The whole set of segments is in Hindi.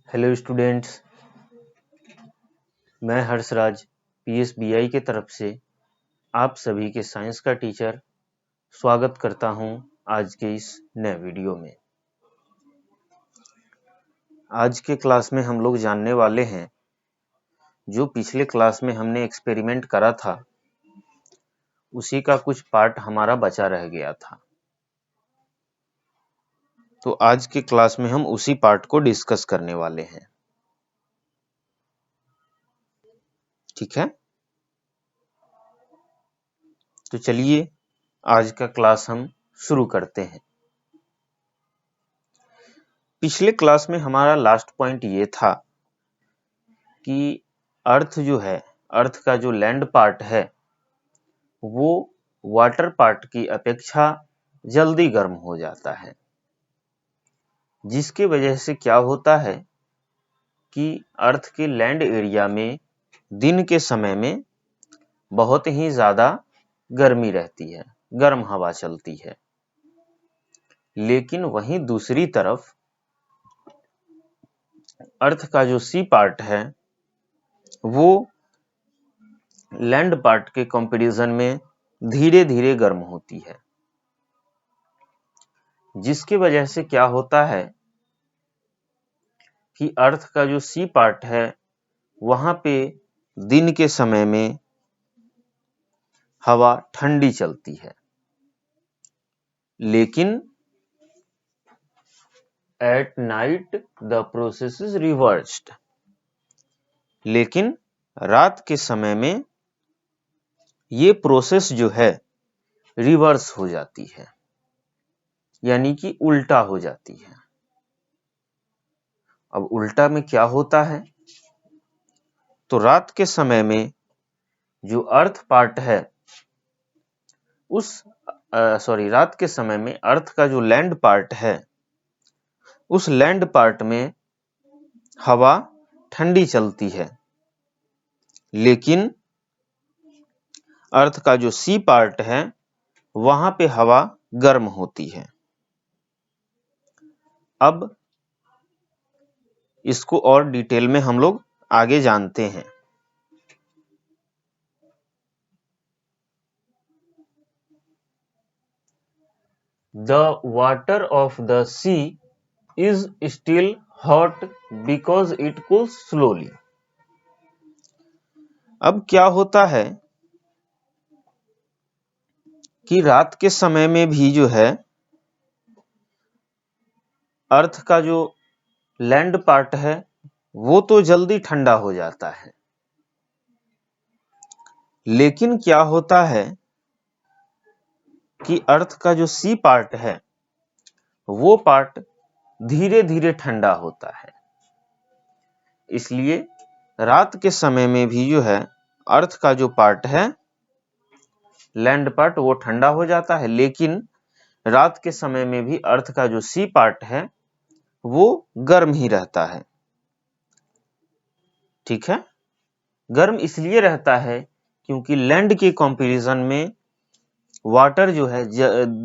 हेलो स्टूडेंट्स, मैं हर्षराज पीएसबीआई के तरफ से आप सभी के साइंस का टीचर स्वागत करता हूं आज के इस नए वीडियो में। आज के क्लास में हम लोग जानने वाले हैं जो पिछले क्लास में हमने एक्सपेरिमेंट करा था उसी का कुछ पार्ट हमारा बचा रह गया था। तो आज के क्लास में हम उसी पार्ट को डिस्कस करने वाले हैं। ठीक है, तो चलिए आज का क्लास हम शुरू करते हैं। पिछले क्लास में हमारा लास्ट पॉइंट ये था कि अर्थ जो है, अर्थ का जो लैंड पार्ट है वो वाटर पार्ट की अपेक्षा जल्दी गर्म हो जाता है, जिसके वजह से क्या होता है कि अर्थ के लैंड एरिया में दिन के समय में बहुत ही ज्यादा गर्मी रहती है, गर्म हवा चलती है। लेकिन वहीं दूसरी तरफ अर्थ का जो सी पार्ट है वो लैंड पार्ट के कंपैरिजन में धीरे धीरे गर्म होती है, जिसकी वजह से क्या होता है कि अर्थ का जो सी पार्ट है वहां पे दिन के समय में हवा ठंडी चलती है, लेकिन at night the process is reversed. लेकिन रात के समय में ये प्रोसेस जो है रिवर्स हो जाती है, यानी कि उल्टा हो जाती है। अब उल्टा में क्या होता है, तो रात के समय में जो अर्थ पार्ट है रात के समय में अर्थ का जो लैंड पार्ट है उस लैंड पार्ट में हवा ठंडी चलती है, लेकिन अर्थ का जो सी पार्ट है वहां पे हवा गर्म होती है। अब इसको और डिटेल में हम लोग आगे जानते हैं। The water of the sea is still hot because it cools slowly. अब क्या होता है कि रात के समय में भी जो है अर्थ का जो लैंड पार्ट है वो तो जल्दी ठंडा हो जाता है, लेकिन क्या होता है कि अर्थ का जो सी पार्ट है वो पार्ट धीरे धीरे ठंडा होता है। इसलिए रात के समय में भी जो है अर्थ का जो पार्ट है लैंड पार्ट वो ठंडा हो जाता है, लेकिन रात के समय में भी अर्थ का जो सी पार्ट है वो गर्म ही रहता है। ठीक है, गर्म इसलिए रहता है क्योंकि लैंड के कंपैरिजन में वाटर जो है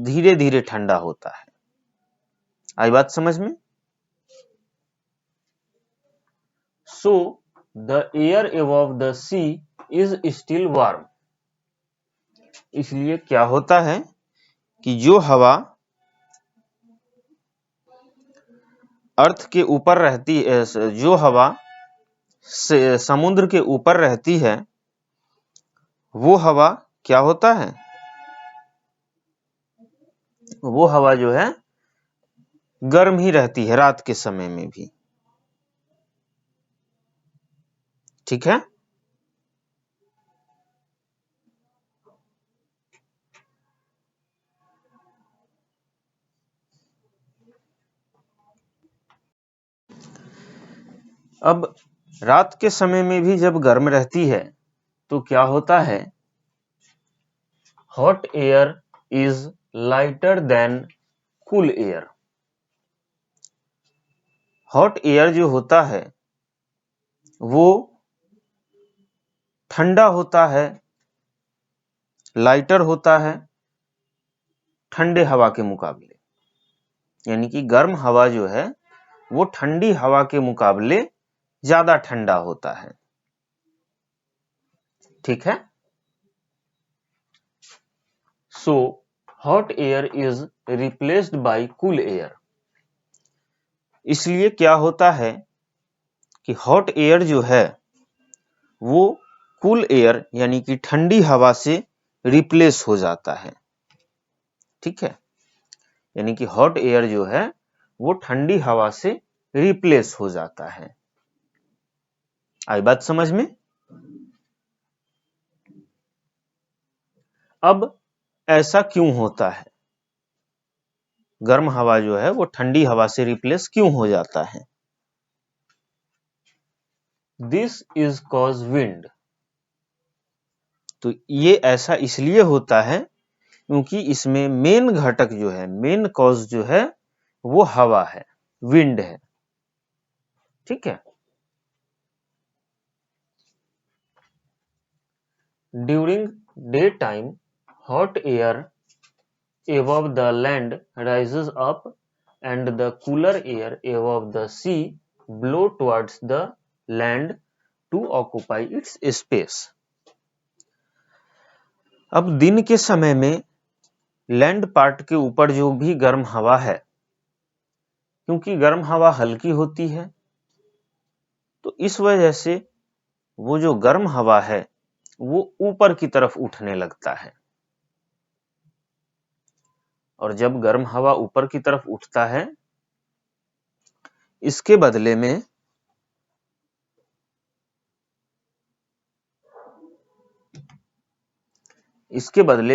धीरे धीरे ठंडा होता है। आई बात समझ में? So the air above the sea is still warm. इसलिए क्या होता है कि जो हवा अर्थ के ऊपर रहती है, जो हवा समुद्र के ऊपर रहती है वो हवा क्या होता है, वो हवा जो है गर्म ही रहती है रात के समय में भी। ठीक है, अब रात के समय में भी जब गर्म रहती है तो क्या होता है, hot air is lighter than cool air. Hot air जो होता है वो ठंडा होता है, लाइटर होता है ठंडे हवा के मुकाबले, यानी कि गर्म हवा जो है वो ठंडी हवा के मुकाबले ज्यादा ठंडा होता है। ठीक है। So hot air is replaced by cool air. इसलिए क्या होता है कि हॉट एयर जो है वो कूल एयर यानी कि ठंडी हवा से रिप्लेस हो जाता है। ठीक है, यानी कि हॉट एयर जो है वो ठंडी हवा से रिप्लेस हो जाता है। आई बात समझ में? अब ऐसा क्यों होता है? गर्म हवा जो है वो ठंडी हवा से रिप्लेस क्यों हो जाता है? This is cause wind. तो ये ऐसा इसलिए होता है क्योंकि इसमें मेन घटक जो है, मेन कॉज जो है वो हवा है, विंड है। ठीक है। During day time hot air above the land rises up and the cooler air above the sea blow towards the land to occupy its space। अब दिन के समय में लैंड पार्ट के ऊपर जो भी गर्म हवा है, क्योंकि गर्म हवा हल्की होती है, तो इस वजह से वो जो गर्म हवा है वो ऊपर की तरफ उठने लगता है। और जब गर्म हवा ऊपर की तरफ उठता है, इसके बदले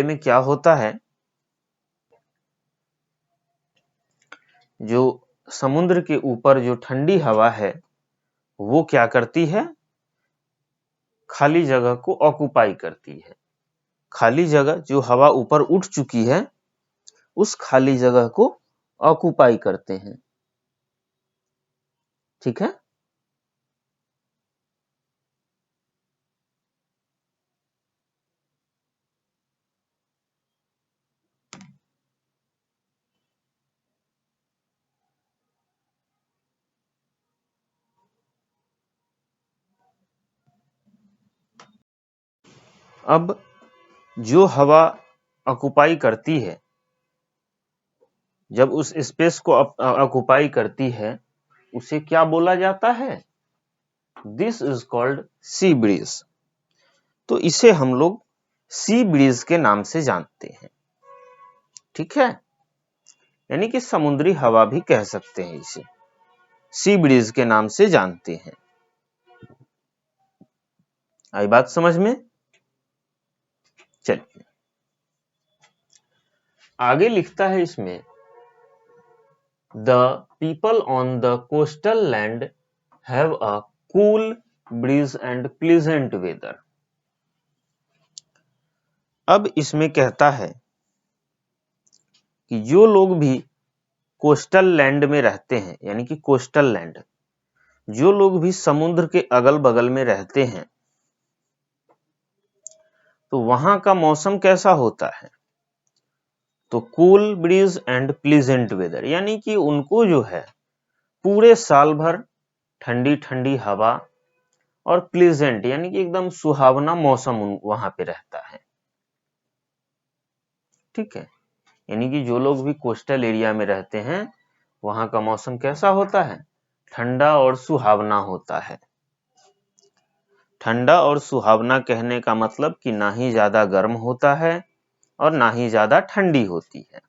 में क्या होता है, जो समुद्र के ऊपर जो ठंडी हवा है वो क्या करती है, खाली जगह को ऑक्युपाई करती है। खाली जगह जो हवा ऊपर उठ चुकी है उस खाली जगह को ऑक्युपाई करते हैं। ठीक है। अब जो हवा ऑक्युपाई करती है, जब उस स्पेस को ऑक्युपाई करती है, उसे क्या बोला जाता है? This is called sea breeze. तो इसे हम लोग सी ब्रीज के नाम से जानते हैं। ठीक है, यानी कि समुद्री हवा भी कह सकते हैं इसे, सी ब्रीज के नाम से जानते हैं। आई बात समझ में? चलिए आगे लिखता है इसमें, the people on the coastal land have a cool breeze and pleasant weather. अब इसमें कहता है कि जो लोग भी कोस्टल लैंड में रहते हैं, यानी कि कोस्टल लैंड, जो लोग भी समुद्र के अगल बगल में रहते हैं, तो वहां का मौसम कैसा होता है? तो cool breeze and pleasant weather, यानी कि उनको जो है पूरे साल भर ठंडी ठंडी हवा और प्लीजेंट यानी कि एकदम सुहावना मौसम वहां पे रहता है। ठीक है, यानी कि जो लोग भी कोस्टल एरिया में रहते हैं वहां का मौसम कैसा होता है? ठंडा और सुहावना होता है। ठंडा और सुहावना कहने का मतलब कि ना ही ज्यादा गर्म होता है और ना ही ज्यादा ठंडी होती है।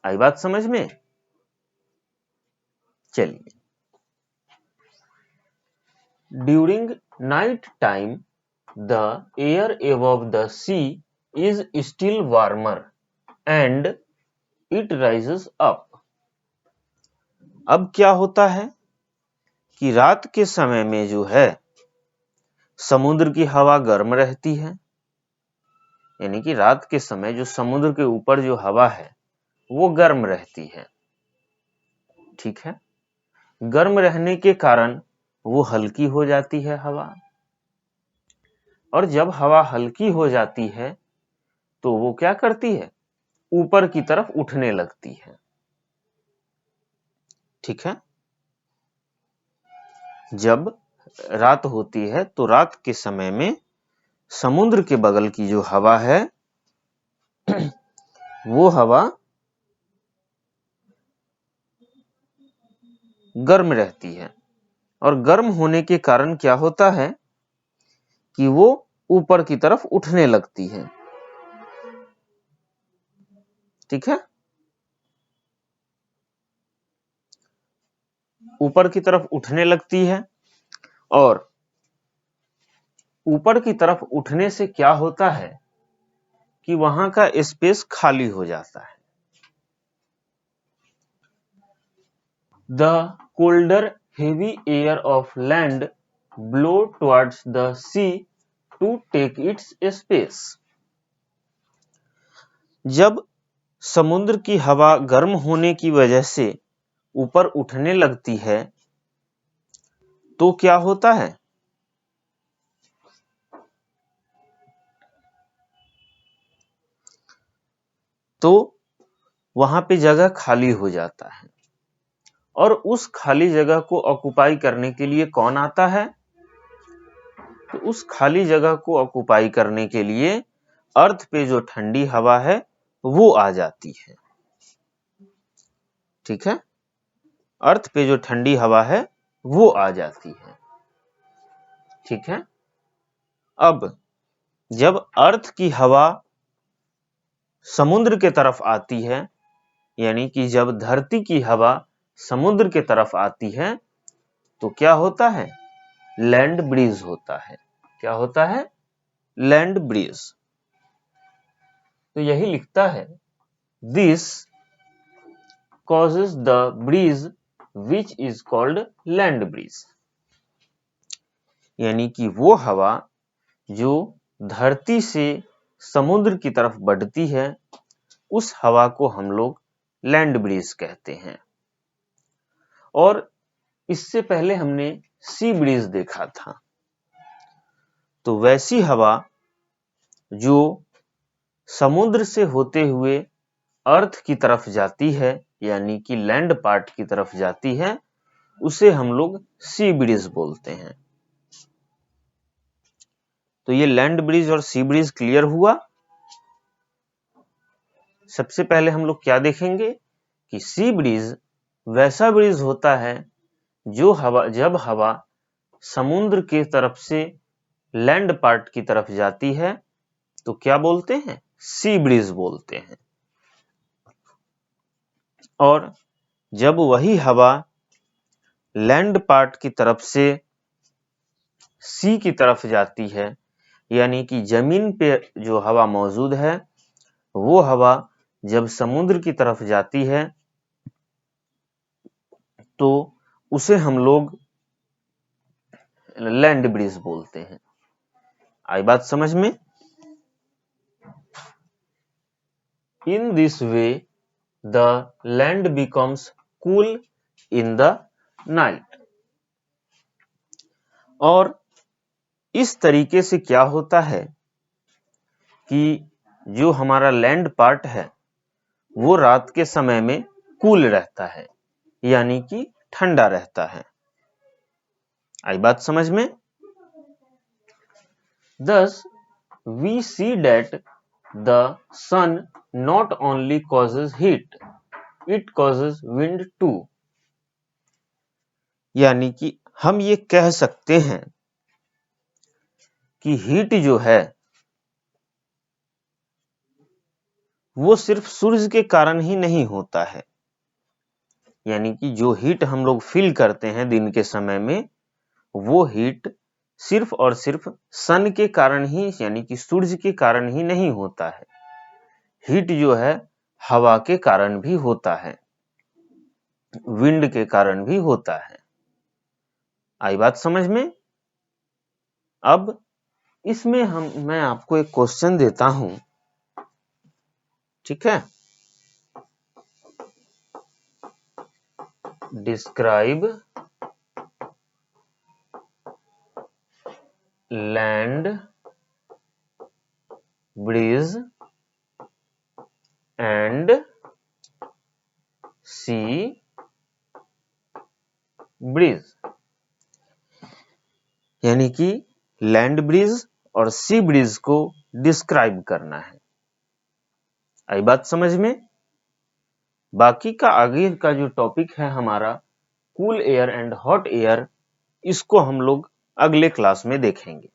आई बात समझ में? चलिए, during night time the air above the sea is still warmer and it rises up. अब क्या होता है कि रात के समय में जो है समुद्र की हवा गर्म रहती है, यानी कि रात के समय जो समुद्र के ऊपर जो हवा है वो गर्म रहती है। ठीक है, गर्म रहने के कारण वो हल्की हो जाती है हवा, और जब हवा हल्की हो जाती है तो वो क्या करती है? ऊपर की तरफ उठने लगती है। ठीक है। जब रात होती है तो रात के समय में समुद्र के बगल की जो हवा है वो हवा गर्म रहती है, और गर्म होने के कारण क्या होता है कि वो ऊपर की तरफ उठने लगती है। ठीक है, ऊपर की तरफ उठने लगती है, और ऊपर की तरफ उठने से क्या होता है कि वहां का स्पेस खाली हो जाता है। The colder heavy air of land blow towards the sea to take its space. जब समुद्र की हवा गर्म होने की वजह से ऊपर उठने लगती है तो क्या होता है, तो वहां पे जगह खाली हो जाता है, और उस खाली जगह को ऑक्युपाई करने के लिए कौन आता है, तो उस खाली जगह को ऑक्युपाई करने के लिए अर्थ पे जो ठंडी हवा है वो आ जाती है। ठीक है, अर्थ पे जो ठंडी हवा है वो आ जाती है। ठीक है, अब जब अर्थ की हवा समुद्र के तरफ आती है, यानी कि जब धरती की हवा समुद्र के तरफ आती है तो क्या होता है, लैंड ब्रीज होता है। क्या होता है, लैंड ब्रीज। तो यही लिखता है, this causes the breeze which is called land breeze। यानी कि वो हवा जो धरती से समुद्र की तरफ बढ़ती है उस हवा को हम लोग लैंड ब्रीज कहते हैं। और इससे पहले हमने सी ब्रीज देखा था। तो वैसी हवा जो समुद्र से होते हुए अर्थ की तरफ जाती है, यानी कि लैंड पार्ट की तरफ जाती है, उसे हम लोग सी ब्रीज बोलते हैं। तो ये लैंड ब्रीज और सी ब्रीज क्लियर हुआ। सबसे पहले हम लोग क्या देखेंगे कि सी ब्रीज वैसा ब्रीज होता है जब हवा समुद्र के तरफ से लैंड पार्ट की तरफ जाती है तो क्या बोलते हैं, सी ब्रीज बोलते हैं। और जब वही हवा लैंड पार्ट की तरफ से सी की तरफ जाती है, यानी कि जमीन पे जो हवा मौजूद है वो हवा जब समुद्र की तरफ जाती है तो उसे हम लोग लैंड ब्रीज बोलते हैं। आई बात समझ में? In this way the land becomes cool in the night. और इस तरीके से क्या होता है कि जो हमारा लैंड पार्ट है वो रात के समय में कूल रहता है, यानी कि ठंडा रहता है। आई बात समझ में? Thus, we see that the sun not only causes heat, it causes wind too। यानी कि हम ये कह सकते हैं कि हीट जो है वो सिर्फ सूरज के कारण ही नहीं होता है। यानी कि जो हीट हम लोग फील करते हैं दिन के समय में वो हीट सिर्फ और सिर्फ सन के कारण ही, यानी कि सूरज के कारण ही नहीं होता है। हीट जो है हवा के कारण भी होता है, विंड के कारण भी होता है। आई बात समझ में? अब इसमें मैं आपको एक क्वेश्चन देता हूं, ठीक है। Describe land breeze and sea breeze, यानी कि लैंड ब्रिज और सी ब्रिज को डिस्क्राइब करना है। आई बात समझ में? बाकी का आगे का जो टॉपिक है हमारा cool air and hot air, इसको हम लोग अगले क्लास में देखेंगे।